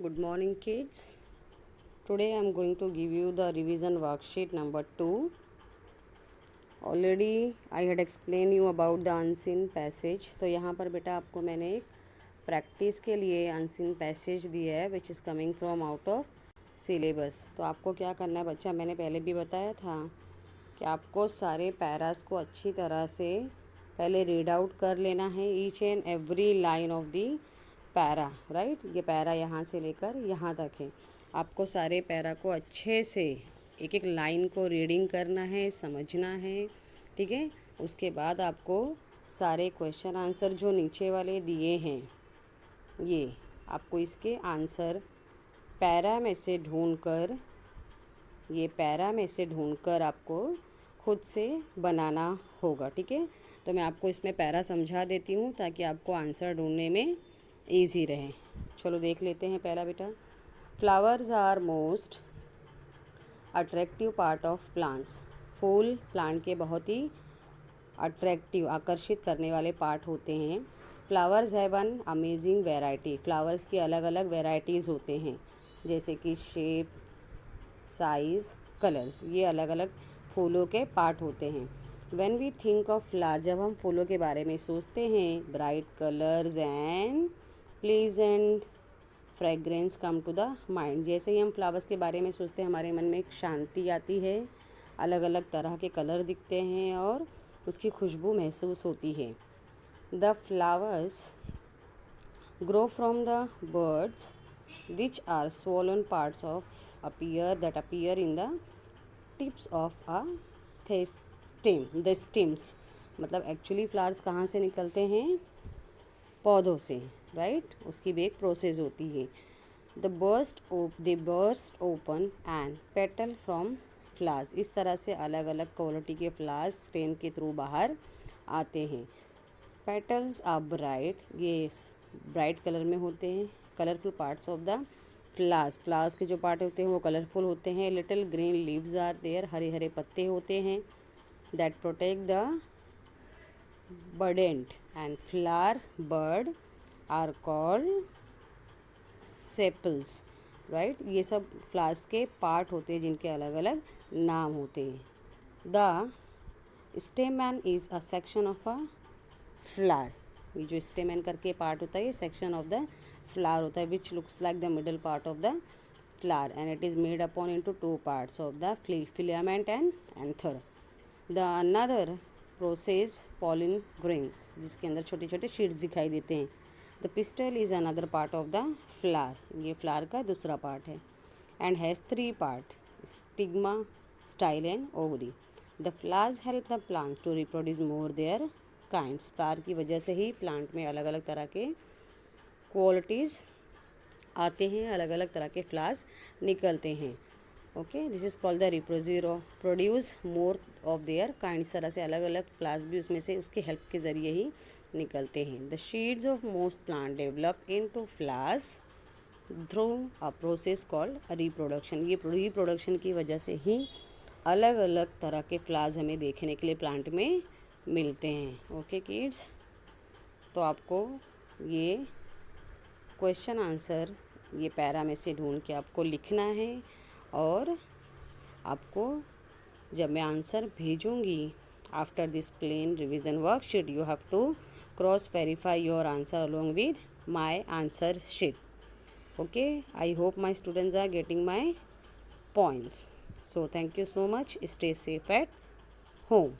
Good morning, kids. Today I am going to give you the revision worksheet number 2. Already I had explained you about the unseen passage. तो यहाँ पर बेटा आपको मैंने एक practice के लिए अनसीन पैसेज दिया है which is coming from out of syllabus. तो आपको क्या करना है बच्चा, मैंने पहले भी बताया था कि आपको सारे पैरास को अच्छी तरह से पहले रीड आउट कर लेना है, each and every line of the para. Right, ये पैरा यहाँ से लेकर यहाँ तक है. आपको सारे पैरा को अच्छे से एक एक लाइन को रीडिंग करना है, समझना है. ठीक है, उसके बाद आपको सारे क्वेश्चन आंसर जो नीचे वाले दिए हैं ये आपको इसके आंसर पैरा में से ढूंढकर आपको खुद से बनाना होगा. ठीक है, तो मैं आपको इसमें पैरा समझा देती हूँ ताकि आपको आंसर ढूंढने में ईजी रहे. चलो देख लेते हैं. पहला बेटा, flowers are most attractive part of plants. फूल प्लांट के बहुत ही अट्रैक्टिव, आकर्षित करने वाले पार्ट होते हैं. Flowers have an amazing variety. Flowers की अलग अलग वैरायटीज़ होते हैं, जैसे कि शेप, साइज़, कलर्स. ये अलग अलग फूलों के पार्ट होते हैं. When we think of flower, जब हम फूलों के बारे में सोचते हैं, bright colours and pleasant fragrance come to the mind. जैसे ही हम फ्लावर्स के बारे में सोचते हैं हमारे मन में एक शांति आती है, अलग अलग तरह के कलर दिखते हैं और उसकी खुशबू महसूस होती है. The flowers grow from the birds which are swollen parts of appear in the tips of a stem. the stems मतलब एक्चुअली फ्लावर्स कहाँ से निकलते हैं? पौधों से. राइट, उसकी भी एक प्रोसेस होती है. They burst open and petal from flowers. इस तरह से अलग अलग क्वालिटी के फ्लावर्स स्टेम के थ्रू बाहर आते हैं. पेटल्स आर ब्राइट, ये ब्राइट कलर में होते हैं. Colourful parts of the flowers के जो पार्ट होते हैं वो कलरफुल होते हैं. Little green leaves are there, हरे हरे पत्ते होते हैं. That protect the budding and flower bud are called sepals. Right, ये सब फ्लावर्स के पार्ट होते हैं जिनके अलग अलग नाम होते हैं. The स्टेमन is a section of a flower. ये जो स्टेमन करके पार्ट होता है ये सेक्शन ऑफ द फ्लावर होता है which looks like the middle part of the flower and it is made upon into two parts of the filament and anther. The another process pollen grains, जिसके अंदर छोटे छोटे sheets दिखाई देते हैं. The pistil is another part of the flower. ये flower का दूसरा पार्ट है. And has 3 part, stigma, style and ovary. The flowers help the plants to reproduce more there kinds. Flower की वजह से ही प्लांट में अलग अलग तरह के क्वालिटीज़ आते हैं, अलग अलग तरह के फ्लावर्स निकलते हैं. Okay, this is called the produce more of their kind. इस तरह से अलग अलग फ्लावर्स भी उसमें से उसकी हेल्प के ज़रिए ही निकलते हैं. The शीड्स of most plant develop into flowers through a process called reproduction. ये रिप्रोडक्शन की वजह से ही अलग अलग तरह के फ्लावर्स हमें देखने के लिए प्लांट में मिलते हैं. ओके किड्स, तो आपको ये क्वेश्चन आंसर ये पैरा में से ढूंढ के आपको लिखना है और आपको जब मैं आंसर भेजूंगी after this plain revision worksheet you have to cross verify your answer along with my answer sheet. Okay, I hope my students are getting my points. So thank you so much. Stay safe at home.